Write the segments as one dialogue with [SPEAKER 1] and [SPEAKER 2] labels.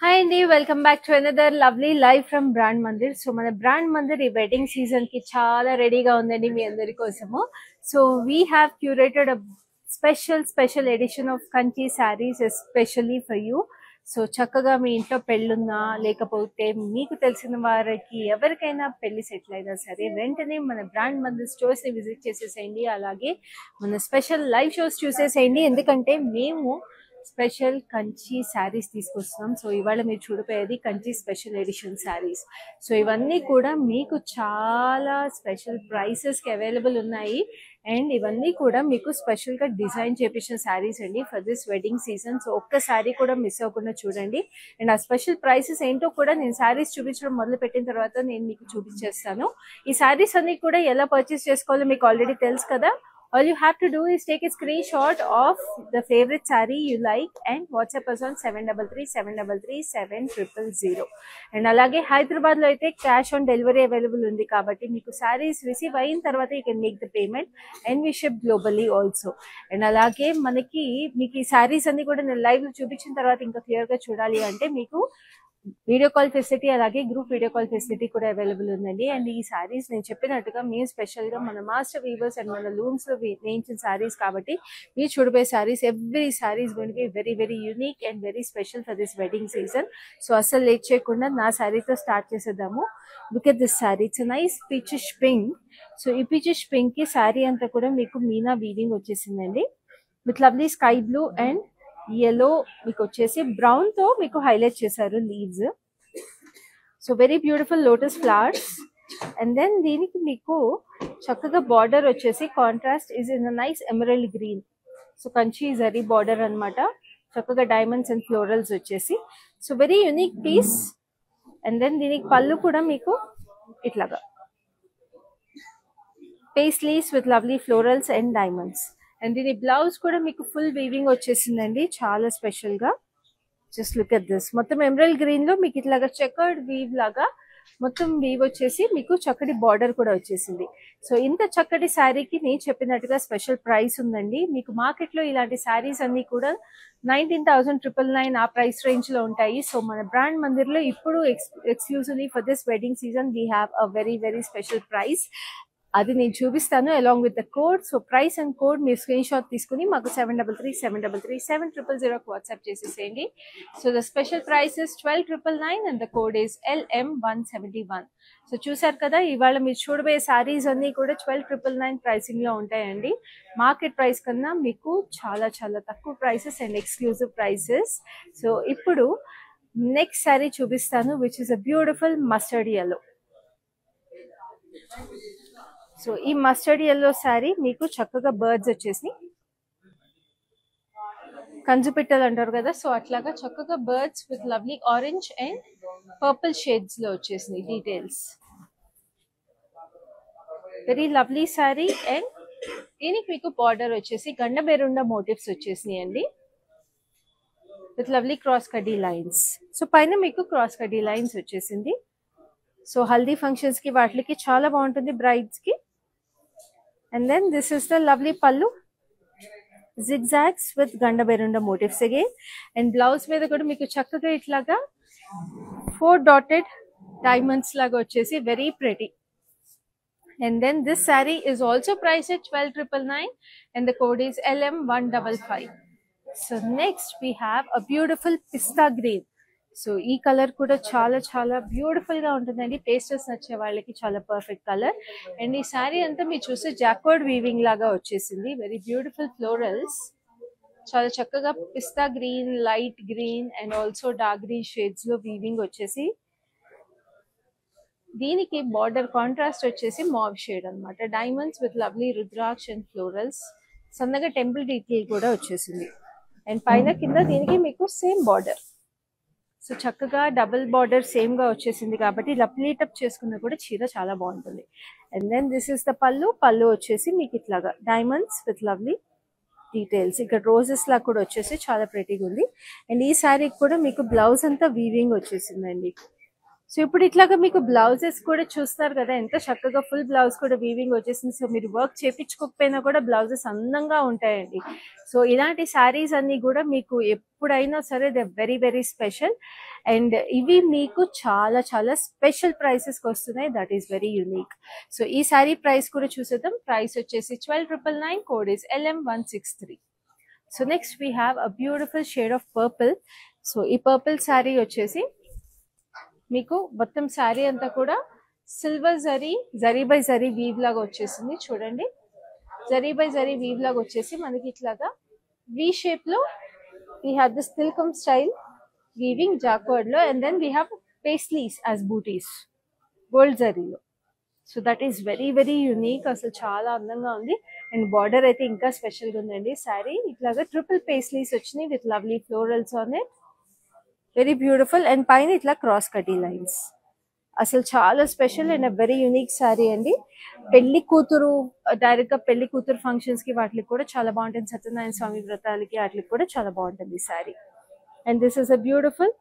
[SPEAKER 1] Hi అండి, welcome back to another lovely live from brand Mandir. So మన brand Mandir ఈ wedding season కి చాలా రెడీగా ఉందండి మీ అందరి కోసము. So we have curated a special edition of Kanchi saris especially for you. So చక్కగా మీ ఇంట్లో పెళ్ళున్నా లేకపోతే మీకు తెలిసిన వారికి ఎవరికైనా పెళ్లి సెటిల్ అయినా సరే వెంటనే మన బ్రాండ్ మందిర్ స్టోర్స్ ని విజిట్ చేసేసేయండి. అలాగే మన స్పెషల్ లైవ్ షోస్ చూసేసేయండి, ఎందుకంటే మేము స్పెషల్ కంచి శారీస్ తీసుకొస్తున్నాం. సో ఇవాళ మీరు చూడిపోయేది Kanchi special edition sarees. So ఇవన్నీ కూడా మీకు చాలా స్పెషల్ ప్రైసెస్కి అవైలబుల్ ఉన్నాయి. అండ్ ఇవన్నీ కూడా మీకు స్పెషల్గా డిజైన్ చేపించిన శారీస్ అండి for this wedding season. So ఒక్క శారీ కూడా మిస్ అవ్వకుండా చూడండి. అండ్ ఆ స్పెషల్ ప్రైసెస్ ఏంటో కూడా నేను శారీస్ చూపించడం మొదలు పెట్టిన తర్వాత నేను మీకు చూపించేస్తాను. ఈ శారీస్ అన్ని కూడా ఎలా పర్చేస్ చేసుకోవాలో మీకు ఆల్రెడీ తెలుసు కదా. All you have to do is take a screenshot of the favorite saree you like and WhatsApp us on 7337337000. And alage Hyderabad lo aithe cash on delivery available undi kabatti meeku sarees receive ayin tarvata you can make the payment and we ship globally also. And alage manaki meeku ee sarees anni kuda nenu live lo chupichin tarvata inka clear ga chudali ante meeku video call facility అలాగే group video call facility కూడా available ఉందండి. And ఈ సారీస్ నేను చెప్పినట్టుగా మేము స్పెషల్గా మన master weavers and మన లూమ్స్లో వేయించిన సారీస్ కాబట్టి మీరు చూడబోయే sarees every sarees going to be very very unique and very special for this wedding season. So అసలు లేట్ చేయకుండా నా సారీతో స్టార్ట్ చేసేద్దాము. Look at this saree, it's nice peachish pink. So ఈ పీచిష్ పింక్ కి సారీ అంతా కూడా మీకు మీనా వీవింగ్ వచ్చేసిందండి with lovely sky blue and yellow మీకు వచ్చేసి బ్రౌన్ తో మీకు హైలైట్ చేశారు leaves. So very beautiful lotus flowers. And then దీనికి మీకు చక్కగా బార్డర్ వచ్చేసి contrast is in nice emerald green. So Kanchi zari border అన్నమాట, చక్కగా డైమండ్స్ అండ్ ఫ్లోరల్స్ వచ్చేసి. So very unique piece. And then దీనికి పళ్ళు కూడా మీకు ఇట్లాగా paisleys with lovely florals and diamonds. And దీని బ్లౌజ్ కూడా మీకు ఫుల్ వీవింగ్ వచ్చేసిందండి, చాలా స్పెషల్ గా. జస్ట్ లుక్ ఎట్ దిస్, మొత్తం ఎమరల్డ్ గ్రీన్ లో మీకు ఇట్లాగా చెకర్డ్ వీవ్ లాగా మొత్తం వీవ్ వచ్చేసి మీకు చక్కటి బార్డర్ కూడా వచ్చేసింది. సో ఇంత చక్కటి శారీకి నేను చెప్పినట్టుగా స్పెషల్ ప్రైస్ ఉందండి. మీకు మార్కెట్ లో ఇలాంటి శారీస్ అన్ని కూడా 19,999 ఆ ప్రైస్ రేంజ్ లో ఉంటాయి. సో మన బ్రాండ్ మందిర్ లో ఇప్పుడు exclusively for this wedding season we have a very very special price. అది నేను చూపిస్తాను along with the code. So price and code మీరు స్క్రీన్ షాట్ తీసుకుని మాకు 7337337000 వాట్సాప్ చేసేసేయండి. So the special price is 12,999 and the code is LM171. So చూసారు కదా, ఇవాళ మీరు చూడబోయే శారీస్ అన్ని కూడా 12,999 ప్రైసింగ్ లో ఉంటాయండి. మార్కెట్ ప్రైస్ కన్నా మీకు చాలా చాలా తక్కువ prices and exclusive prices. So ఇప్పుడు నెక్స్ట్ శారీ చూపిస్తాను which is a beautiful mustard yellow. So ఈ మస్టర్డ్ yellow శారీ మీకు చక్కగా బర్డ్స్ వచ్చేసి కంజుపిట్టలు అంటారు కదా, సో అట్లాగా చక్కగా birds with lovely orange and purple shades లో వచ్చేసింది details. Very lovely sari. And దీనికి మీకు బార్డర్ వచ్చేసి గండబెరుండ మోటివ్స్ వచ్చేసినాయి అండి విత్ లవ్లీ క్రాస్ కడ్డీ లైన్స్. సో పైన మీకు క్రాస్ కడ్డీ లైన్స్ వచ్చేసింది. సో హల్దీ ఫంక్షన్స్ కి వాటికి చాలా బాగుంటుంది బ్రైడ్స్ కి. And then this is the lovely pallu, zigzags with gandabirunda motifs again. And blouse మీద కూడా మీకు చక్కగా ఇట్లాగా 4 dotted diamonds లాగా వచ్చేసి very pretty. And then this saree is also priced at 12,999 and the code is LM155. So next we have a beautiful pista green. So ఈ colour కూడా చాలా చాలా బ్యూటిఫుల్ గా ఉంటుందండి. పేస్టల్స్ నచ్చే వాళ్ళకి చాలా పర్ఫెక్ట్ కలర్. అండ్ ఈ శారీ అంతా మీరు చూస్తే జాక్వర్డ్ వీవింగ్ లాగా వచ్చేసింది. వెరీ బ్యూటిఫుల్ ఫ్లోరల్స్, చాలా చక్కగా pista green, light green and also dark green shades లో వీవింగ్ వచ్చేసి దీనికి బార్డర్ కాంట్రాస్ట్ వచ్చేసి మావ్ షేడ్ అన్నమాట. Diamonds with lovely rudraksha and florals, సన్నగా టెంపుల్ డీటెయిల్ కూడా వచ్చేసింది. అండ్ పైన కింద దీనికి మీకు సేమ్ బార్డర్. సో చక్కగా డబుల్ బార్డర్ సేమ్ గా వచ్చేసింది కాబట్టి ఇలా ప్లీటప్ చేసుకున్నా కూడా చీర చాలా బాగుంటుంది. And then this is the pallu. పళ్ళు వచ్చేసి మీకు ఇట్లాగా డైమండ్స్ విత్ లవ్లీ డీటెయిల్స్, ఇక్కడ రోజెస్ లా కూడా వచ్చేసి చాలా ప్రెటీగా ఉంది. అండ్ ఈ శారీకి కూడా మీకు బ్లౌజ్ అంతా వీవింగ్ వచ్చేసిందండి. సో ఇప్పుడు ఇట్లాగా మీకు బ్లౌజెస్ కూడా చూస్తారు కదా, ఎంత చక్కగా ఫుల్ బ్లౌజ్ కూడా వీవింగ్ వచ్చేసింది. సో మీరు వర్క్ చేపించుకోకపోయినా కూడా బ్లౌజెస్ అందంగా ఉంటాయండి. సో ఇలాంటి శారీస్ అన్ని కూడా మీకు ఎప్పుడైనా సరే they very very special. And ఇవి మీకు చాలా చాలా స్పెషల్ ప్రైసెస్కి వస్తున్నాయి. That is very unique. So ఈ శారీ ప్రైస్ కూడా చూసేద్దాం. ప్రైస్ వచ్చేసి 12,999. Code is LM163. So next we have a beautiful shade of purple. So ఈ పర్పుల్ శారీ వచ్చేసి మీకు మొత్తం శారీ అంతా కూడా silver zari by zari weave లాగా వచ్చేసింది. చూడండి, జరీ బై జరీ వీవ్ లాగా వచ్చేసి మనకి ఇట్లాగా వి షేప్ లో వీ హ్యావ్ దిస్ తిల్కమ్ స్టైల్ వీవింగ్ జాక్వర్డ్ లో, and then we have paisleys as buttis gold జరీలో. So that is very very unique. అసలు చాలా అందంగా ఉంది. అండ్ బార్డర్ అయితే ఇంకా స్పెషల్ గా ఉందండి. శారీ ఇట్లాగా ట్రిపుల్ పేస్లీస్ వచ్చినాయి with lovely florals on it. Very beautiful. And పైన ఇట్లా క్రాస్ కటీ లైన్స్. అసలు చాలా special and very unique sari అండి. పెళ్లి కూతురు డైరెక్ట్ గా పెళ్లి కూతురు ఫంక్షన్స్ కి వాటికి కూడా చాలా బాగుంటుంది. సత్యనారాయణ స్వామి వ్రతాలకి వాటికి కూడా చాలా బాగుంటుంది sari. And this is a beautiful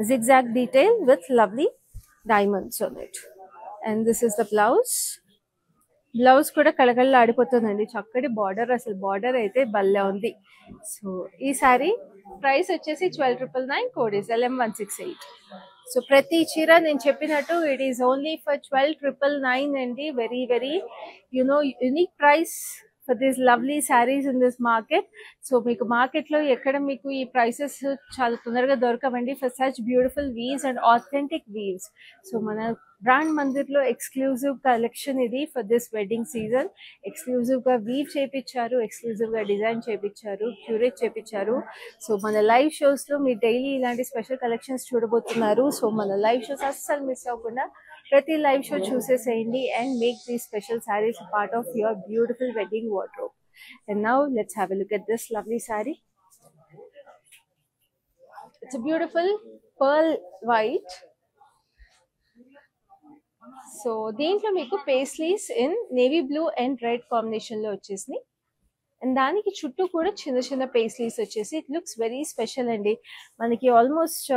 [SPEAKER 1] zigzag detail with lovely diamonds on it. And this is the blouse. Blouse కూడా కళకళ ఆడిపోతుందండి. చక్కటి బార్డర్, అసలు బార్డర్ అయితే భలే ఉంది. సో ఈ సారీ ప్రైస్ వచ్చేసి 12,999. Code is LM168. సో ప్రతి చీర నేను చెప్పినట్టు ఇట్ ఈస్ ఓన్లీ ఫర్ 12,999 అండి. Very very unique price for this lovely sarees in this market. So మీకు మార్కెట్లో ఎక్కడ మీకు ఈ ప్రైసెస్ చాలా తొందరగా దొరకవండి for such beautiful weaves and authentic weaves. So మన బ్రాండ్ మందిర్లో ఎక్స్క్లూజివ్ కలెక్షన్ ఇది ఫర్ దిస్ వెడ్డింగ్ సీజన్. ఎక్స్క్లూజివ్గా వీవ్ చేయించారు, ఎక్స్క్లూజివ్గా డిజైన్ చేయించారు, క్యూరేట్ చేయించారు. సో మన లైవ్ షోస్లో మీరు డైలీ ఇలాంటి స్పెషల్ కలెక్షన్స్ చూడబోతున్నారు. సో మన లైవ్ షోస్ అస్సలు మిస్ అవ్వకుండా ప్రతి లైవ్ షో చూసేసేయండి and make these special saris part of your beautiful wedding wardrobe. And now let's have a look at this lovely sorry. It's a beautiful pearl white. So దీంట్లో మీకు paisleys in navy blue and red combination లో వచ్చేసింది. And దానికి చుట్టూ కూడా చిన్న చిన్న paisleys వచ్చేసి ఇట్ లుక్స్ వెరీ స్పెషల్ అండి. మనకి ఆల్మోస్ట్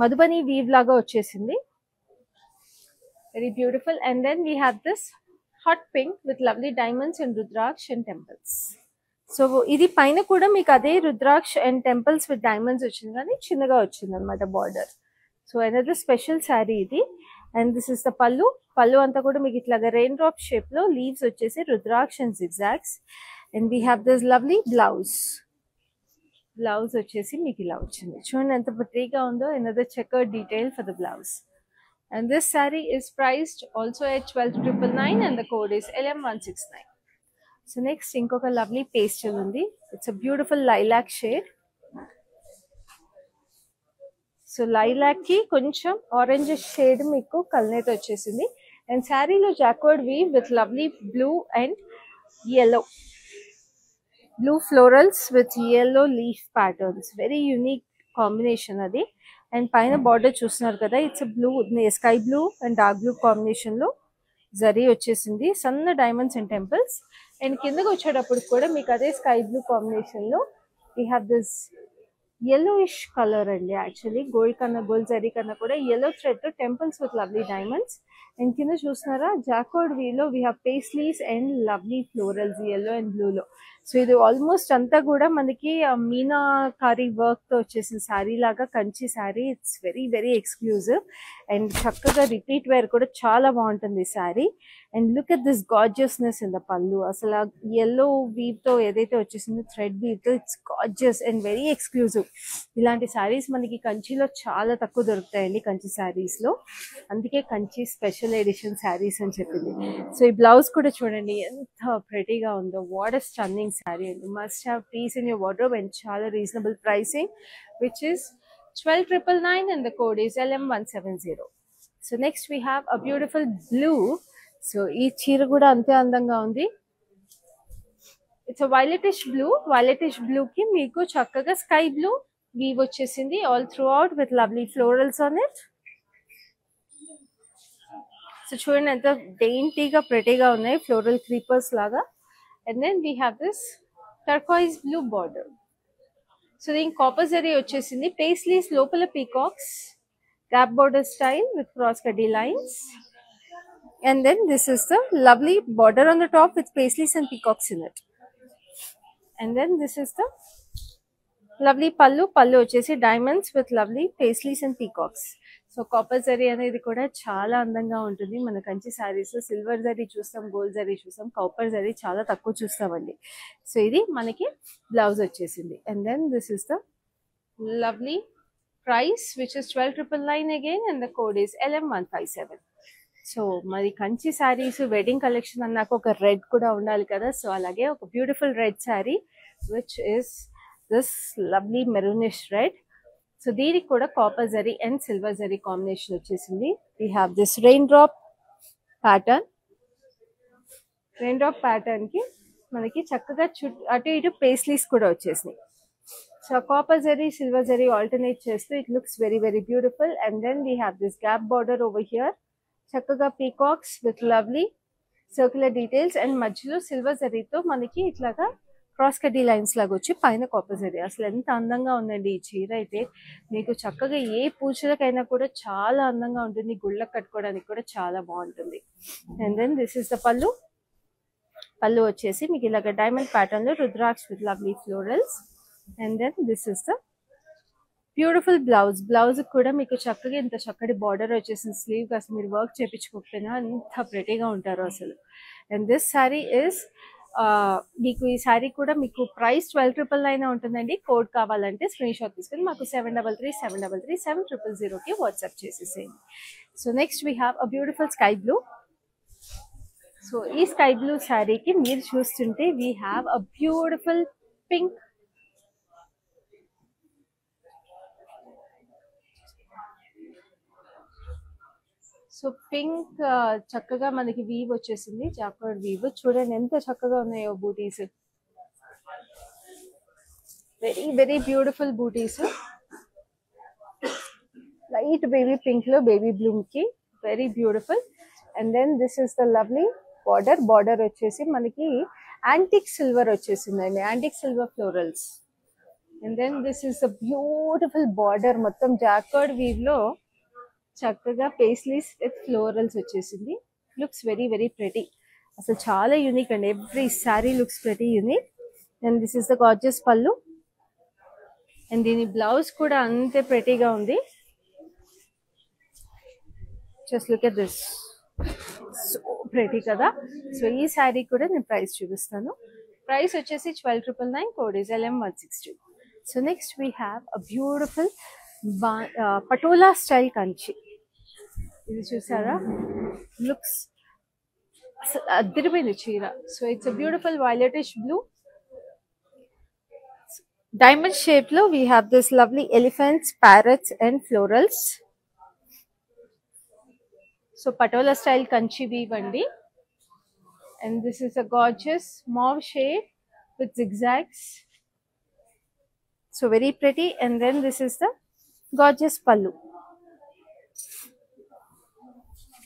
[SPEAKER 1] మధుబని వీవ్ లాగా వచ్చేసింది. Very beautiful. And then we have this hot pink with lovely diamonds and rudraksha and temples. So ఇది పైన కూడా మీకు అదే rudraksha and temples with diamonds వచ్చింది, కానీ చిన్నగా వచ్చింది అనమాట border. So another special saree ఇది. And this is the pallu. పళ్ళు అంతా కూడా మీకు ఇట్లాగా రెయిన్ డ్రాప్ షేప్ లో లీవ్స్ వచ్చేసి rudraksha and zigzags. And we have this lovely blouse. Blouse వచ్చేసి మీకు ఇలా వచ్చింది. చూడండి ఎంత ప్రిటీగా ఉందో. Another checkered detail for the blouse. And this saree is priced also at 12,999 and the code is LM169. So next inkoka lovely pastel undi. It's a beautiful lilac shade. So lilac ki koncham orange shade meeku kalnet vachesindi. And saree lo jacquard weave with lovely blue and yellow. Blue florals with yellow leaf patterns. Very unique combination adi. And పైన border చూస్తున్నారు కదా, it's blue, sky blue and dark blue combination లో జరీ వచ్చేసింది, సన్న diamonds and temples. And కిందకి వచ్చేటప్పుడు కూడా మీకు అదే స్కై బ్లూ కాంబినేషన్ లో we have this yellowish colour అండి. యాక్చువల్లీ గోల్డ్ కన్నా, గోల్డ్ జరీ కన్నా కూడా yellow థ్రెడ్ తో temples with lovely diamonds. And కింద చూస్తున్నారా జాకోడ్ వీలో we have paisleys and lovely florals yellow and blue లో. సో ఇది ఆల్మోస్ట్ అంతా కూడా మనకి మీనాకారి వర్క్ తో వచ్చేసిన శారీ లాగా, Kanchi saree. It's very very exclusive and చక్కగా రిపీట్ వేర్ కూడా చాలా బాగుంటుంది ఈ sari. And look at this gorgeousness in the pallu. అసలు yellow వీవ్ తో ఏదైతే వచ్చేసిందో థ్రెడ్ వీవ్ తో it's gorgeous and very exclusive. ఇలాంటి శారీస్ మనకి కంచిలో చాలా తక్కువ దొరుకుతాయండి, కంచి శారీస్ లో. అందుకే కంచి స్పెషల్ ఎడిషన్ శారీస్ అని చెప్పింది. సో ఈ బ్లౌజ్ కూడా చూడండి ఎంత ప్రెటీగా ఉందో. వాట్ ఎ స్టన్నింగ్ శారీ అండి. Must have piece in your wardrobe and చాలా reasonable pricing, which is 12,999 and the code is LM170. So next we have a beautiful blue. So ఈ చీర కూడా అంతే అందంగా ఉంది. It's violetish blue. Violetish blue కి మీకు చక్కగా స్కై బ్లూ వీవ్ వచ్చేసింది all throughout with lovely florals on it. So చూడండి ఎంత డెయింటీగా ప్రెటీగా ఉన్నాయి, ఫ్లోరల్ క్రీపర్స్ లాగా. And then we have this టర్కాయిజ్ blue border. So దీనికి కాపర్ జరీ వచ్చేసింది, పేస్లీస్ లోపల peacocks gap border style with cross cutty lines. And then this is the lovely border on the top with paisleys and peacocks in it. And then this is the lovely pallu వచ్చేసి diamonds with lovely paisleys and peacocks. So copper zari అనేది కూడా చాలా అందంగా ఉంటుంది. మన Kanchi saris silver zari చూస్తాం, gold zari చూస్తాం, copper zari చాలా తక్కువ చూస్తామండి. సో ఇది మనకి బ్లౌజ్ వచ్చేసింది. And then this is the lovely price which is 12,999 again and the code is LM157. So మరి కంచి సారీస్ వెడ్డింగ్ కలెక్షన్ అన్నాక ఒక రెడ్ కూడా ఉండాలి కదా. సో అలాగే ఒక beautiful red saree which is this lovely maroonish red. So దీనికి కూడా copper zari and silver zari combination వచ్చేసింది. We have this rain drop pattern. Rain drop pattern కి మనకి చక్కగా అటు ఇటు పేస్లీస్ కూడా వచ్చేసినాయి. So copper zari silver zari alternate చేస్తూ it looks very very beautiful. And then we have this gap border over here, చక్కగా peacocks with lovely circular details and మధ్యలో సిల్వర్ జరీతో మనకి ఇట్లాగా క్రాస్ కడ్డీ లైన్స్ లాగా వచ్చి పైన కాపర్ జరీ. అసలు ఎంత అందంగా ఉందండి ఈ చీర అయితే. మీకు చక్కగా ఏ పూజలకైనా కూడా చాలా అందంగా ఉంటుంది, గుళ్ళకు కట్టుకోవడానికి కూడా చాలా బాగుంటుంది. And then this is the pallu. పళ్ళు వచ్చేసి మీకు ఇలాగ డైమండ్ ప్యాటర్న్ లో rudraksha with lovely florals. And then this is the beautiful blouse. Blouse కూడా మీకు చక్కగా ఇంత చక్కటి బార్డర్ వచ్చేసింది. స్లీవ్ అసలు మీరు వర్క్ చేయించుకోకపోయినా అంత ప్రెటీగా ఉంటారు అసలు. అండ్ దిస్ శారీ ఇస్ మీకు ఈ శారీ కూడా మీకు ప్రైస్ 12,999 ఉంటుందండి. కోడ్ కావాలంటే స్క్రీన్ షాట్ తీసుకొని మాకు 7337337000కి వాట్సాప్ చేసేసేయండి. So next we have a beautiful sky blue. So ఈ స్కై బ్లూ శారీకి మీరు చూస్తుంటే we have a beautiful pink. So pink చక్కగా మనకి వీవ్ వచ్చేసింది, జాకార్డ్ వీవ్. చూడండి ఎంత చక్కగా ఉన్నాయో buttis. Very very beautiful buttis. Light baby pink లో బేబీ బ్లూమ్ కి very beautiful. And then this is the lovely border. Border వచ్చేసి మనకి యాంటిక్ సిల్వర్ వచ్చేసిందండి, antique silver florals. And then this is the beautiful border. మొత్తం జాకార్డ్ వీవ్ లో చక్కగా paisleys with florals వచ్చేసింది. Looks very very pretty. అసలు చాలా unique అండి. Every sari looks pretty unique. And this is the gorgeous pallu. And దీని blouse కూడా అంతే ప్రెటీగా ఉంది. Just look at this, so pretty కదా. సో ఈ శారీ కూడా నేను ప్రైస్ చూపిస్తాను. ప్రైస్ వచ్చేసి 12,999, code is LM162. So next we have a beautiful patola style Kanchi. ఇది చూసారా, లుక్స్ అదిరిపోయింది చీర. So it's a beautiful violetish blue. Diamond shape లో we have this lovely elephants, parrots and florals. So patola style Kanchi weave అండి. And this is a gorgeous mauve shade with zigzags. So very pretty. And then this is the gorgeous pallu.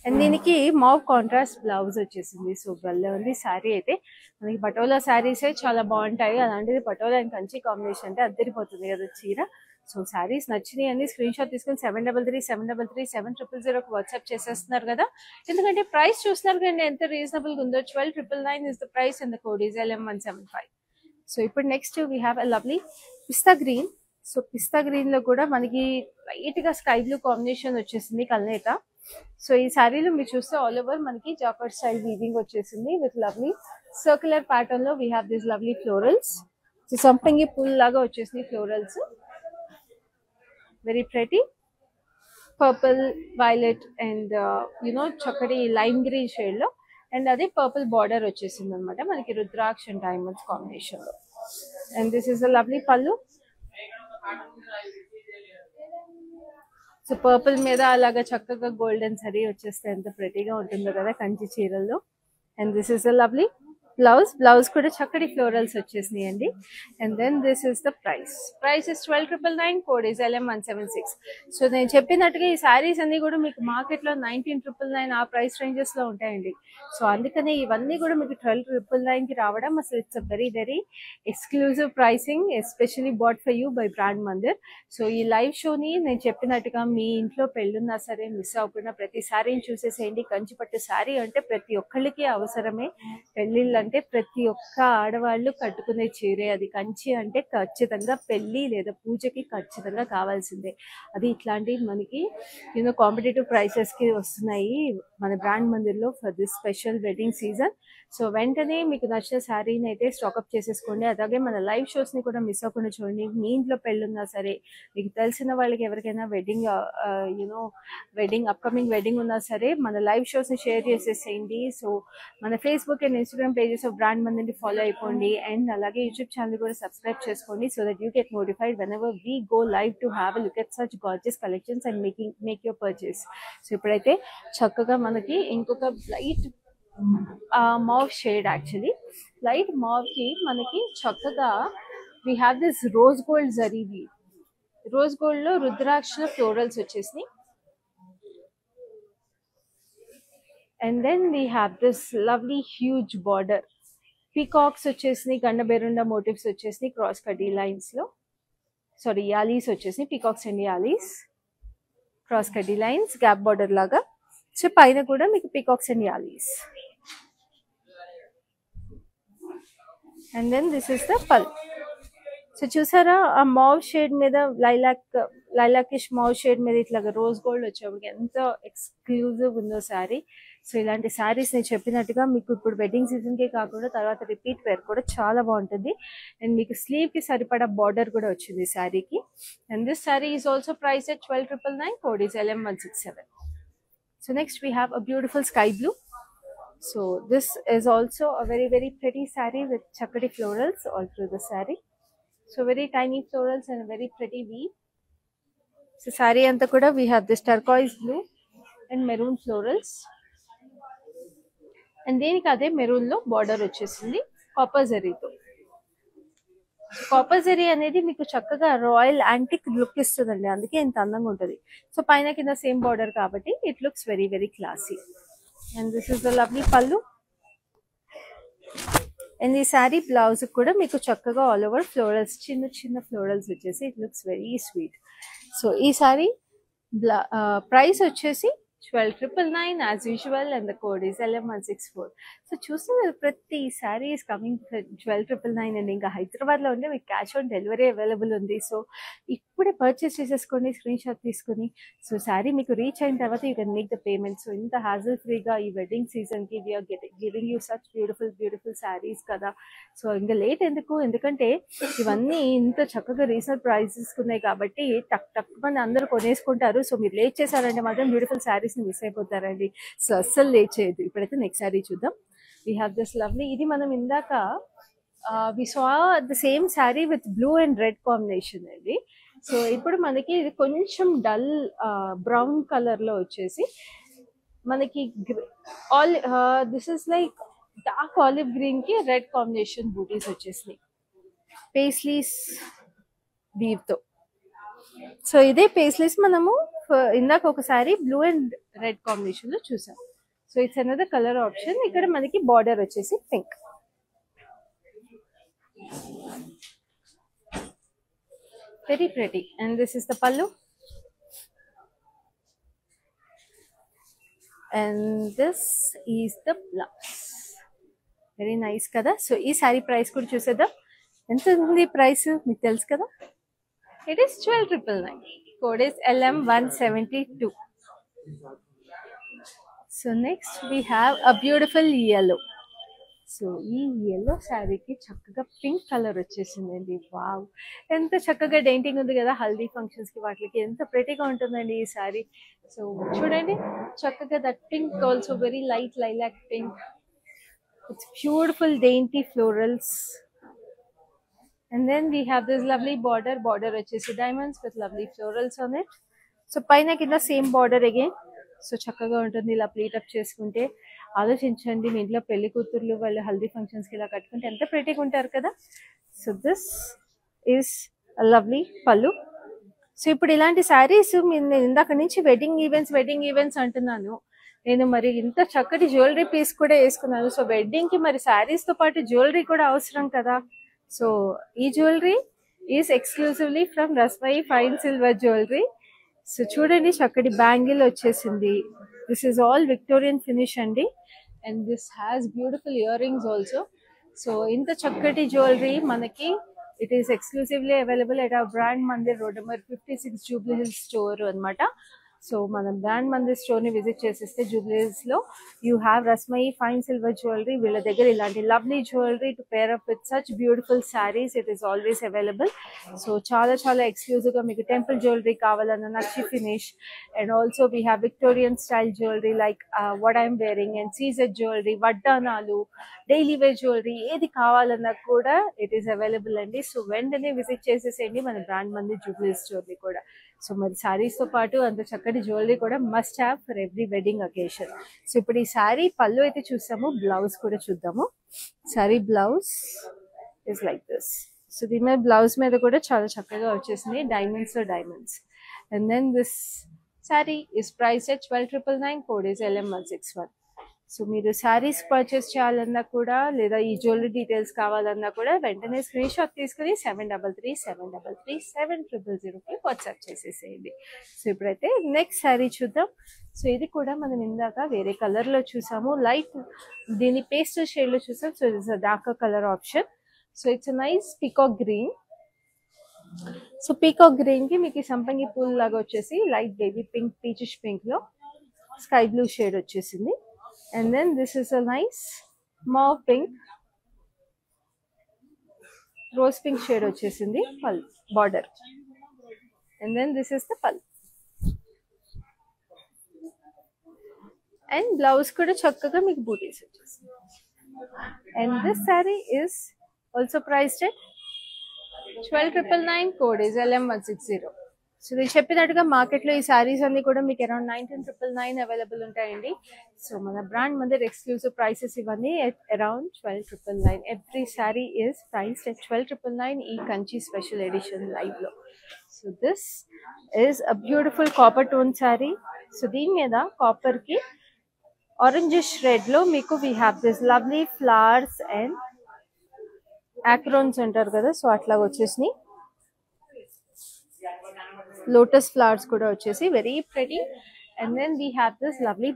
[SPEAKER 1] And దీనికి mauve contrast blouse వచ్చేసింది. So భలే ఉంది శారీ అయితే. మనకి పటోలా శారీసే చాలా బాగుంటాయి, అలాంటిది పటోలా అండ్ కంచి కాంబినేషన్ అంటే అద్దరిపోతుంది కదా చీర. సో శారీస్ నచ్చినాయి అని స్క్రీన్ షాట్ తీసుకొని 7337337000కి వాట్సాప్ చేసేస్తున్నారు కదా. ఎందుకంటే ప్రైస్ చూస్తున్నారు కానీ ఎంత రీజనబుల్గా ఉందో. 12,999 is the price and the code is LM175. So ఇప్పుడు next we have a lovely pista green. So pista green లో కూడా మనకి లైట్ గా స్కై బ్లూ కాంబినేషన్ వచ్చేసింది, కల్నేత. సో ఈ శారీలో మీరు చూస్తే ఆల్ ఓవర్ మనకి జాకార్డ్ స్టైల్ వీవింగ్ వచ్చేసింది విత్ లవ్లీ సర్క్యులర్ ప్యాటర్న్ లో we have this lovely florals. So సంపంగి పూల్ లాగా వచ్చేసింది florals. Very pretty purple, violet and you know చక్కటి లైమ్ గ్రీన్ షేడ్ లో. అండ్ అదే పర్పుల్ బార్డర్ వచ్చేసింది అనమాట మనకి రుద్రాక్ష అండ్ డైమండ్స్ కాంబినేషన్ లో. And this is a lovely పళ్ళు. సో పర్పుల్ మీద అలాగా చక్కగా గోల్డెన్ సరీ వచ్చేస్తే ఎంత ప్రెటీగా ఉంటుందో కదా కంచి చీరల్లో. And this is a lovely blouse కూడా చక్కటి ఫ్లోరల్స్ వచ్చేసినాయండి. And then this is the price is 12,999, code is LM176. So నేను చెప్పినట్టుగా ఈ శారీస్ అన్ని కూడా మీకు మార్కెట్లో 19,999 ఆ ప్రైస్ రేంజెస్ లో ఉంటాయండి. సో అందుకనే ఇవన్నీ కూడా మీకు 12,999 కి రావడం అసలు it's a very very exclusive pricing, especially bought for you by brand Mandir. So ఈ లైవ్ షోని నేను చెప్పినట్టుగా మీ ఇంట్లో పెళ్ళున్నా సరే మిస్ అవ్వకుండా ప్రతి శారీని చూసేసేయండి. కంచిపట్టు శారీ అంటే ప్రతి ఒక్కళ్ళకి అవసరమే. పెళ్ళిళ్ళు అంటే ప్రతి ఒక్క ఆడవాళ్ళు కట్టుకునే చీరే అది. కంచి అంటే ఖచ్చితంగా పెళ్ళి లేదా పూజకి ఖచ్చితంగా కావాల్సిందే. అది ఇట్లాంటి మనకి కాంపిటేటివ్ ప్రైసెస్ కి వస్తున్నాయి మన బ్రాండ్ మందిర్లో for this special wedding season. So వెంటనే మీకు నచ్చిన శారీని అయితే స్టాకప్ చేసేసుకోండి. అలాగే మన లైవ్ షోస్ ని కూడా మిస్ అవ్వకుండా చూడండి. మీ ఇంట్లో పెళ్ళున్నా సరే, మీకు తెలిసిన వాళ్ళకి ఎవరికైనా వెడ్డింగ్ అప్కమింగ్ వెడ్డింగ్ ఉన్నా సరే మన లైవ్ షోస్ ని షేర్ చేసేసేయండి. సో మన Facebook and Instagram pages of brand మందిని ఫాలో అయిపోండి. అండ్ అలాగే యూట్యూబ్ ఛానల్ కూడా సబ్స్క్రైబ్ చేసుకోండి. So that you get notified whenever we go live to have a look at such gorgeous collections and make your purchase. So ఇప్పుడైతే చక్కగా మనకి ఇంకొక light mauve shade, actually light mauve కి మనకి చక్కగా we have this rose gold జరీవి. Rose gold లో rudraksha florals వచ్చేసి. And then we have this lovely huge border, peacocks వచ్చేసి, గండబెరుండ మోటివ్స్ వచ్చేసి క్రాస్ కటీ లైన్స్ లో, సారీ యాలీస్ వచ్చేసి పీకాక్స్ అండ్ యాలీస్ క్రాస్ కటీ లైన్స్ గ్యాప్ బార్డర్ లాగా. సో పైన కూడా మీకు peacocks and yalis. And then this is the pallu. So చూసారా ఆ మావ్ షేడ్ మీద లైలాకిష్ మావ్ షేడ్ మీద ఇట్లాగా రోజ్ గోల్డ్ వచ్చేప్పటికి ఎంత ఎక్స్క్లూజివ్ ఉందో శారీ. సో ఇలాంటి శారీస్ నేను చెప్పినట్టుగా మీకు ఇప్పుడు వెడ్డింగ్ సీజన్కే కాకుండా తర్వాత రిపీట్ వేర్ కూడా చాలా బాగుంటుంది. అండ్ మీకు స్లీవ్ కి సరిపడా బార్డర్ కూడా వచ్చింది శారీకి. And this sari is also price at 12,999, code is LM167. So next we have a beautiful sky blue. So this is also a very very pretty saree with chakadi florals all through the saree. So very tiny florals and a very pretty weave. So saree anta kuda we have this turquoise blue and maroon florals. And deniki ade maroon lo border vachesindi copper zari tho. Copper zari అనేది మీకు చక్కగా royal antique look ఇస్తుందండి, అందుకే ఇంత అందంగా ఉంటుంది. So పైన కింద సేమ్ బార్డర్ కాబట్టి it looks very very classy. And this is the lovely పల్లు. అండ్ ఈ శారీ బ్లౌజ్ కూడా మీకు చక్కగా ఆల్ ఓవర్ ఫ్లోరల్స్, చిన్న చిన్న ఫ్లోరల్స్ వచ్చేసి it looks very sweet. So ఈ శారీ ప్రైస్ వచ్చేసి 12,999 as usual and the code is LM164. So చూస్తున్నారు ప్రతి శారీ ఈస్ కమింగ్ 12,999 అండి. ఇంకా హైదరాబాద్ లో ఉంటే మీకు క్యాష్ ఆన్ డెలివరీ అవైలబుల్ ఉంది. సో ఇప్పుడే పర్చేస్ చేసేసుకోండి స్క్రీన్ షాట్ తీసుకుని. సో శారీ మీకు రీచ్ అయిన తర్వాత you can make the payment. So ఇంత హ్యాజల్ ఫ్రీగా ఈ వెడ్డింగ్ సీజన్ కి we're giving you such beautiful saris కదా. సో ఇంకా లేట్ ఎందుకు, ఎందుకంటే ఇవన్నీ ఇంత చక్కగా రీజనబుల్ ప్రైసెస్ ఉన్నాయి కాబట్టి టక్ మంది అందరూ కొనేసుకుంటారు. సో మీరు లేట్ చేశారంటే మాత్రం బ్యూటిఫుల్ శారీస్ మిస్ అయిపోతారండి. సో అస్సలు లేట్ చేయదు. ఇప్పుడైతే నెక్స్ట్ శారీ చూద్దాం. వీ హ్యావ్ దిస్ లవ్లీ, ఇది మనం ఇందాక we saw the same sari with blue and red combination అండి. సో ఇప్పుడు మనకి ఇది కొంచెం డల్ బ్రౌన్ కలర్ లో వచ్చేసి మనకి this is like dark olive green కి రెడ్ కాంబినేషన్ బూటీస్ వచ్చేసినాయి పేస్లీస్ వీవ్ తో. సో ఇదే పేస్లీస్ మనము ఇందాక ఒకసారి బ్లూ అండ్ రెడ్ కాంబినేషన్ లో చూసాం. So it's another colour option. ఇక్కడ మనకి బార్డర్ వచ్చేసి pink. Very pretty. And this is the pallu and this is the blouse. Very nice కదా. సో ఈ శారీ ప్రైస్ కూడా చూసేద్దాం. ఎంత ఉంది ప్రైస్ మీకు తెలుసు కదా. It is 12,999. Code is LM172. So next we have a beautiful yellow. So ఈ yellow శారీకి చక్కగా పింక్ కలర్ వచ్చేసిందండి. వావ్, ఎంత చక్కగా డెయింటింగ్ ఉంది కదా. హల్దీ ఫంక్షన్స్ కి వాటికి ఎంత ప్రెటీగా ఉంటుందండి ఈ శారీ. సో చూడండి చక్కగా that pink also very light lilac pink. It's beautiful dainty florals. And then we have this lovely border వచ్చేసి diamonds with lovely florals on it. So పైన కింద సేమ్ border again. సో చక్కగా ఉంటుంది ఇలా ప్లీట్ అప్ చేసుకుంటే. ఆలోచించండి, మీ ఇంట్లో పెళ్లి కూతుర్లు వాళ్ళు హల్దీ ఫంక్షన్స్కి ఇలా కట్టుకుంటే ఎంత ప్రెటీగా ఉంటారు కదా. సో దిస్ ఈస్ లవ్లీ పళ్ళు. సో ఇప్పుడు ఇలాంటి శారీస్ నేను ఇందాక నుంచి వెడ్డింగ్ ఈవెంట్స్ అంటున్నాను. నేను మరి ఇంత చక్కటి జ్యువెలరీ పీస్ కూడా వేసుకున్నాను. సో వెడ్డింగ్కి మరి శారీస్తో పాటు జ్యువెలరీ కూడా అవసరం కదా. సో ఈ jewellery is exclusively from Rasmayi fine silver jewellery. So చూడండి, చక్కటి బ్యాంగిల్ వచ్చేసింది. This is all Victorian finish అండి. And this has beautiful earrings also. So ఇంత చక్కటి జ్యువెలరీ మనకి it is exclusively available at our brand Mandir road number 56 Jubilee Hills store అనమాట. So మనం brand Mandir store ని విజిట్ చేసేస్తే జూబ్లీ హిల్స్ లో you have Rasmayi fine silver jewellery. వీళ్ళ దగ్గర ఇలాంటి lovely jewellery to pair up with such beautiful saris it is always available. So చాలా చాలా ఎక్స్క్లూజివ్ గా మీకు టెంపుల్ జ్యువెలరీ కావాలన్నా nakshi finish, and also we have Victorian style jewellery like what I'm wearing, and CZ jewellery, వడ్డానాలు, daily wear jewellery, ఏది కావాలన్నా కూడా it is available అండి. సో వెంటనే విజిట్ చేసేసేయండి మన బ్రాండ్ మందిర్ జూబ్లీ హిల్స్ స్టోర్ ని కూడా. సో మరి శారీస్ తో పాటు అంత చక్కటి జ్యువెలరీ కూడా must have for every wedding occasion. So ఇప్పుడు ఈ శారీ పళ్ళు అయితే చూసాము, బ్లౌజ్ కూడా చూద్దాము. Sari blouse is like this. So దీని మీద బ్లౌజ్ మీద కూడా చాలా చక్కగా వచ్చేసింది diamonds. And then this sari is price at 12,999, code is LM161. So మీరు శారీస్ పర్చేస్ చేయాలన్నా కూడా లేదా ఈ జ్యువెలరీ డీటెయిల్స్ కావాలన్నా కూడా వెంటనే స్క్రీన్ షాట్ తీసుకుని 7337337000కి వాట్సాప్ చేసేసేయండి. సో ఇప్పుడైతే నెక్స్ట్ శారీ చూద్దాం. సో ఇది కూడా మనం ఇందాక వేరే కలర్లో చూసాము, లైట్ దీని పేస్టల్ షేడ్లో చూసాం. So it's darker colour option. So it's nice peacock green. So peacock green కి మీకు సంపంగి పూల్ లాగా వచ్చేసి light baby pink, peachish pink లో స్కై బ్లూ షేడ్ వచ్చేసింది. And then this is a nice mauve pink, rose pink shade వచ్చేసింది పల్ border. And then this is the pal. And blouse కూడా చక్కగా మీకు బూటీస్ వచ్చేసింది. And this saree is also priced at 12,999, code is LM160. So నేను చెప్పినట్టుగా మార్కెట్లో ఈ శారీస్ అన్ని కూడా మీకు అరౌండ్ 19,999 అవైలబుల్ ఉంటాయండి. సో మన బ్రాండ్ మందిర్ ఎక్స్క్లూజివ్ ప్రైసెస్ ఇవన్నీ around 12,999. Every sari is priced at 12,999 ఈ కంచి స్పెషల్ ఎడిషన్ లైవ్ లో. So this is a beautiful copper tone sari. So దీని మీద కాపర్ కి ఆరెంజిష్ రెడ్ లో మీకు we have this lovely flowers and acorns అంటారు కదా, సో అట్లా వచ్చేసినాయి. లోటస్ ఫ్లవర్స్ కూడా వచ్చేసి very pretty. And then we have this lovely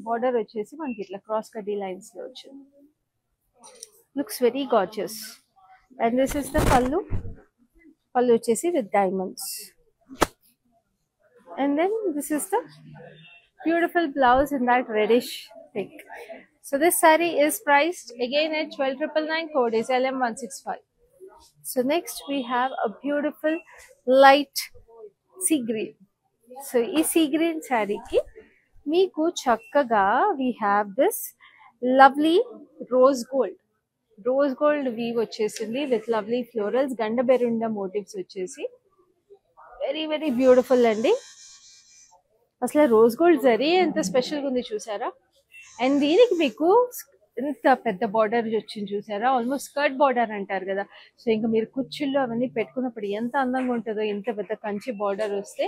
[SPEAKER 1] border వచ్చేసి మనకి ఇట్లా క్రాస్ కడ్డీ లైన్స్ లో వచ్చింది. Looks very gorgeous. And this is the pallu వచ్చేసి with diamonds. And then this is the beautiful blouse in that reddish pink. So this sari is priced again at 12,999, code is LM165. So next we have a beautiful light sea green. So ఈ sea green శారీకి మీకు చక్కగా we have this lovely rose gold weave వచ్చేసింది with lovely florals, Gandaberunda motifs వచ్చేసి very very beautiful అండి. అసలు rose gold zari ఎంత స్పెషల్గా ఉంది చూసారా. అండ్ దీనికి మీకు ఎంత పెద్ద బార్డర్ వచ్చింది చూసారా, ఆల్మోస్ట్ స్కర్ట్ బార్డర్ అంటారు కదా. సో ఇంకా మీరు కుచ్చుల్లో అవన్నీ పెట్టుకున్నప్పుడు ఎంత అందంగా ఉంటుందో ఇంత పెద్ద కంచి బార్డర్ వస్తే.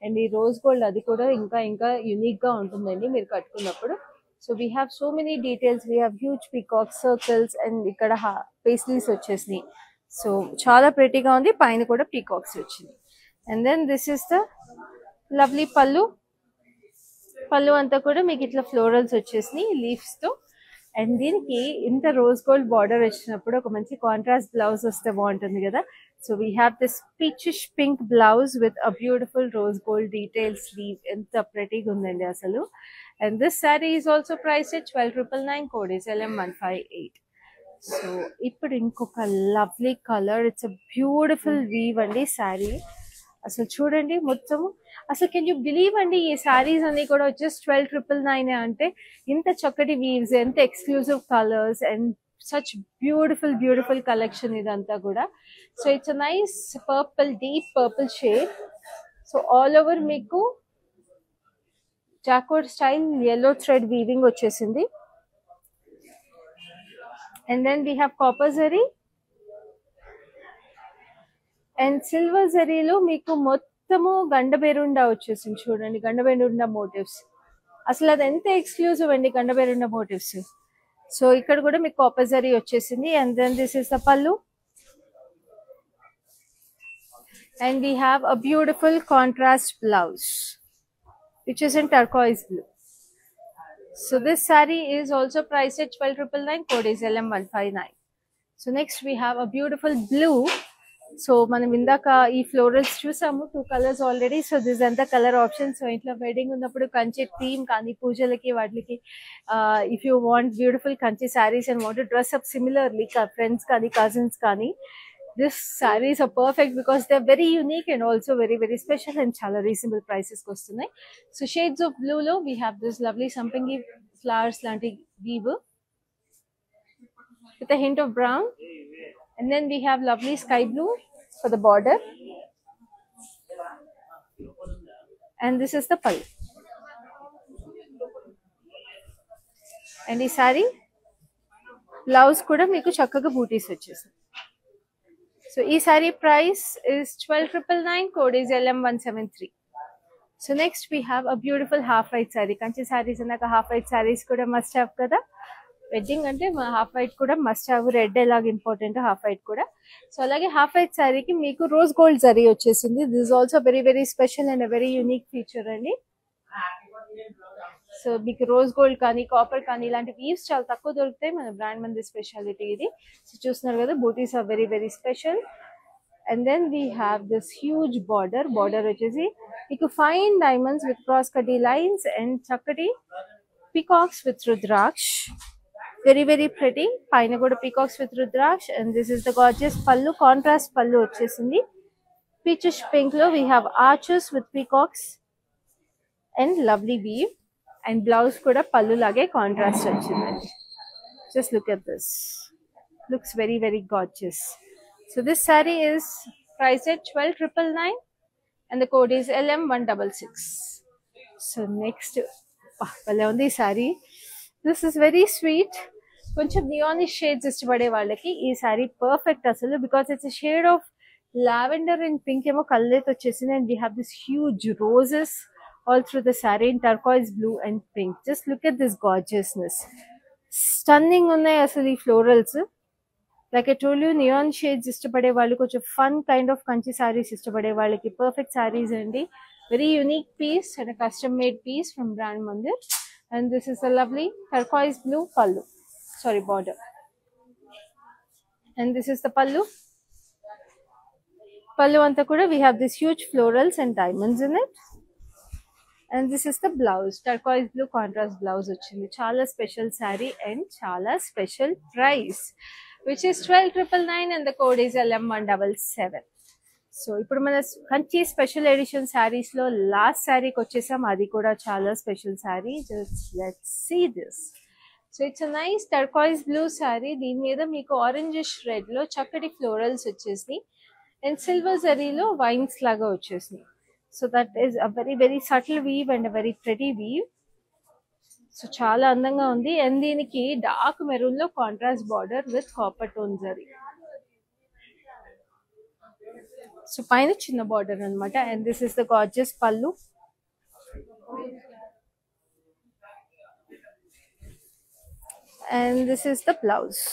[SPEAKER 1] అండ్ ఈ రోజ్ గోల్డ్ అది కూడా ఇంకా యునిక్ గా ఉంటుందండి మీరు కట్టుకున్నప్పుడు. So we have so many details, we have huge peacock circles and ఇక్కడ పేస్లీస్ వచ్చేసినాయి. సో చాలా ప్రెటీగా ఉంది, పైన కూడా పీకాక్స్ వచ్చింది. And then this is the lovely pallu అంతా కూడా మీకు ఇట్లా ఫ్లోరల్స్ వచ్చేసినాయి లీవ్స్ తో. అండ్ దీనికి ఇంత రోజ్ గోల్డ్ బార్డర్ వచ్చినప్పుడు ఒక మంచి కాంట్రాస్ట్ బ్లౌజ్ వస్తే బాగుంటుంది కదా. So we have this peachish pink blouse with a beautiful rose gold detail sleeve. ఎంత ప్రెటీగా ఉందండి అసలు. And this sari is also priced at 12,999, code is LM158. So ఇప్పుడు ఇంకొక lovely colour, it's a beautiful weave అండి శారీ. అసలు చూడండి మొత్తము, అసలు కెన్ యూ బిలీవ్ అండి ఈ శారీస్ అన్ని కూడా వచ్చేసి 12,999 అంటే ఇంత చక్కటి వీవ్స్, ఎంత exclusive colours and such beautiful collection ఇదంతా కూడా. So it's a nice purple, deep purple shade. So all over మీకు జాకోడ్ స్టైల్ yellow thread weaving వచ్చేసింది. And then we have copper zari and silver zariలో మీకు మొత్తము గండబెరుండా వచ్చేసింది. చూడండి, గండబెరుండా మోటివ్స్. అసలు అది ఎంత ఎక్స్క్లూజివ్ అండి, గండబెరుండా మోటివ్స్. సో ఇక్కడ కూడా మీకు కాపర్ జరీ వచ్చేసింది. And then this is the pallu. And we have a beautiful contrast blouse which is in turquoise blue. So this saree is also priced at 12,999. Code is LM159. So next we have a beautiful blue. So మనం ఇందాక ఈ florals చూసాము, 2 colours already. So this అంతా colour option. So ఇంట్లో wedding ఉన్నప్పుడు Kanchi theme కానీ పూజలకి వాటికి if you want beautiful Kanchi saris and want to dress up similarly friends కానీ కజిన్స్ కానీ, this sarees are perfect because they're very unique and also very very special and chala reasonable prices ki vastunayi. So shades of blue lo we have this lovely sampangi flowers lanti weave with a hint of brown, and then we have lovely sky blue for the border, and this is the pallu. And ee saree blouse kuda meeku chakkaga booties vachesi. So ee saree price is 12,999. Code is LM173. So next we have a beautiful half white saree. Kanchi sarees anaka half white sarees kuda must have kada. Wedding ante half white kuda must have. Red elag important, half white kuda. So alage half white saree ki meeku rose gold zari vachesindi. This is also very very special and a very unique feature andi. So మీకు rose gold కానీ copper కానీ ఇలాంటి weaves చాలా తక్కువ దొరుకుతాయి. మన brand మంది speciality ఇది. సో చూస్తున్నారు కదా, butis are very very special. And then we have this huge border. Border వచ్చేసి మీకు ఫైన్ డైమండ్స్ విత్ క్రాస్ కటీ లైన్స్ అండ్ చక్కటి peacocks with rudraksha. Very very pretty. పైన కూడా peacocks with rudraksha. And this is the gorgeous pallu. Contrast pallu వచ్చేసింది. Peachish pink లో we have arches with peacocks and lovely weave. And blouse kuda pallu lage contrast vachindandi. Just look at this. Looks very very gorgeous. So this saree is priced at 12,999 and the code is LM166. So next, pale undi saree. This is very sweet. Koncham neonish shades istapade vallaki ee saree perfect asalu, because it's a shade of lavender and pink emo kalleto vachesindi. And we have this huge roses all through the saree in turquoise blue and pink. Just look at this gorgeousness. Stunning unnai asalu ee florals. Like I told you, neon shades istapade vallu, koncham fun kind of kanchi sarees istapade vallaki perfect sarees andi. Very unique piece and a custom made piece from brand Mandir. And this is a lovely turquoise blue pallu, sorry, border. And this is the pallu. Pallu anta kuda we have this huge florals and diamonds in it. And this is the blouse. Turquoise blue contrast blouse వచ్చింది. చాలా special saree and చాలా special price, which is 12,999 and the code is LM177. So ఇప్పుడు మన Kanchi special edition saris లో last సారీకి వచ్చేసాం. అది కూడా చాలా special sari. Just let's see this. So it's a nice turquoise blue sari. దీని మీద మీకు ఆరెంజిష్ రెడ్ లో చక్కటి ఫ్లోరల్స్ వచ్చేసి అండ్ సిల్వర్ జరీలో వైన్స్ లాగా వచ్చేసినాయి. So that is a very very subtle weave and a very pretty weave. So చాలా అందంగా ఉంది. అండ్ దీనికి డార్క్ మెరూన్ లో contrast border with copper tone zari. So పైన చిన్న బార్డర్ అన్నమాట. And this is the gorgeous pallu. And this is the blouse.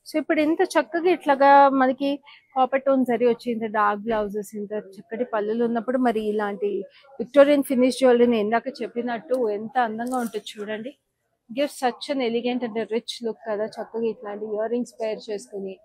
[SPEAKER 1] So ఇప్పుడు ఇంత చక్కగా ఇట్లాగా మనకి కాపర్ టోన్ జరీ వచ్చి ఇంత డార్క్ బ్లౌజెస్ ఇంత చక్కటి పళ్ళులు ఉన్నప్పుడు మరి ఇలాంటి విక్టోరియన్ ఫినిష్ జ్యువెలరీని ఇందాక చెప్పినట్టు ఎంత అందంగా ఉంటుంది చూడండి. Give such an elegant and rich look కదా. చక్కగా ఇట్లాంటి ఇయర్ రింగ్స్ పేర్ చేసుకుని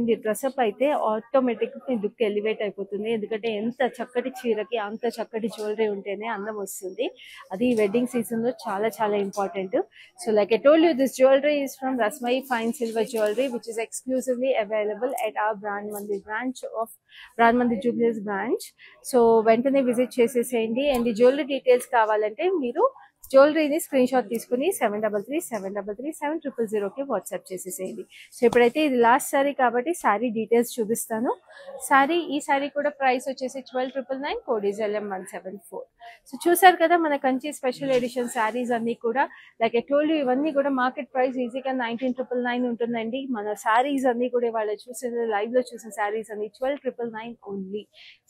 [SPEAKER 1] మీరు డ్రెస్అప్ అయితే ఆటోమేటిక్గా మీ లుక్ ఎలివేట్ అయిపోతుంది. ఎందుకంటే ఎంత చక్కటి చీరకి అంత చక్కటి జ్యువెలరీ ఉంటేనే అందం వస్తుంది. అది ఈ వెడ్డింగ్ సీజన్ లో చాలా చాలా important. So like I told you, this jewellery is from Rasmayi fine silver jewellery which is exclusively available at our Brand Mandir branch of Brand Mandir Jubilees branch. So వెంటనే visit చేసేసేయండి. And ఈ jewellery details కావాలంటే మీరు జ్యువెలరీని screen shot తీసుకుని 7337337000కి WhatsApp చేసేసేయండి. So ఇప్పుడైతే ఇది last sari కాబట్టి శారీ డీటెయిల్స్ చూపిస్తాను. ఈ శారీ కూడా ప్రైస్ వచ్చేసి 12,999, కోడ్ ఈజ్ LM174. సో చూసారు కదా మన కంచి స్పెషల్ ఎడిషన్ శారీస్ అన్ని కూడా. లైక్ ఐ టోల్డ్ యూ, ఇవన్నీ కూడా మార్కెట్ ప్రైస్ ఈజీగా 19,999 ఉంటుందండి. మన శారీస్ అన్ని కూడా వాళ్ళు చూసిన లైవ్ లో చూసిన శారీస్ అన్ని 12,999 ఓన్లీ.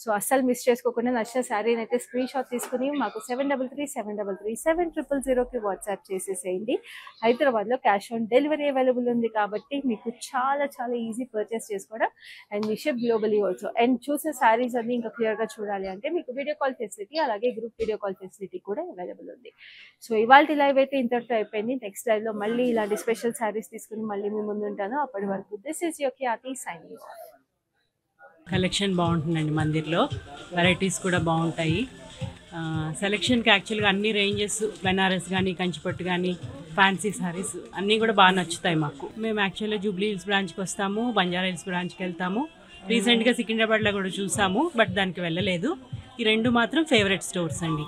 [SPEAKER 1] సో అస్సలు మిస్ చేసుకోకుండా నచ్చిన శారీని అయితే స్క్రీన్ షాట్ తీసుకుని మాకు 7337337000కి వాట్సాప్ చేసేసేయండి. హైదరాబాద్ లో క్యాష్ ఆన్ డెలివరీ అవైలబుల్ ఉంది కాబట్టి మీకు చాలా చాలా ఈజీ పర్చేస్ చేసుకోవడం. And we ship globally also. And చూసిన శారీస్ అన్ని ఇంకా క్లియర్ గా చూడాలి అంటే మీకు వీడియో కాల్ ఫెసిలిటీ, అలాగే గ్రూప్ వీడియో కాల్ ఫెసిలిటీ కూడా అవైలబుల్ ఉంది. సో ఇవాళ లైవ్ అయితే ఇంతటితో అయిపోయింది. నెక్స్ట్ లైవ్ లో మళ్ళీ ఇలాంటి స్పెషల్ శారీస్ తీసుకుని మళ్ళీ మీ ముందు ఉంటాను. అప్పటి వరకు this is your Khyati signing off.
[SPEAKER 2] Collection బాగుంటుందండి మందిర్లో, వెరైటీస్ కూడా బాగుంటాయి. సెలెక్షన్కి యాక్చువల్గా అన్ని రేంజెస్, బెనారస్ కానీ, కంచిపట్టు కానీ, ఫ్యాన్సీ సారీస్ అన్నీ కూడా బాగా నచ్చుతాయి మాకు. మేము యాక్చువల్గా జూబ్లీ హిల్స్ బ్రాంచ్కి వస్తాము, బంజారా హిల్స్ బ్రాంచ్కి వెళ్తాము. రీసెంట్గా సికింద్రాబాద్లో కూడా చూసాము, బట్ దానికి వెళ్ళలేదు. ఈ రెండు మాత్రం ఫేవరెట్ స్టోర్స్ అండి.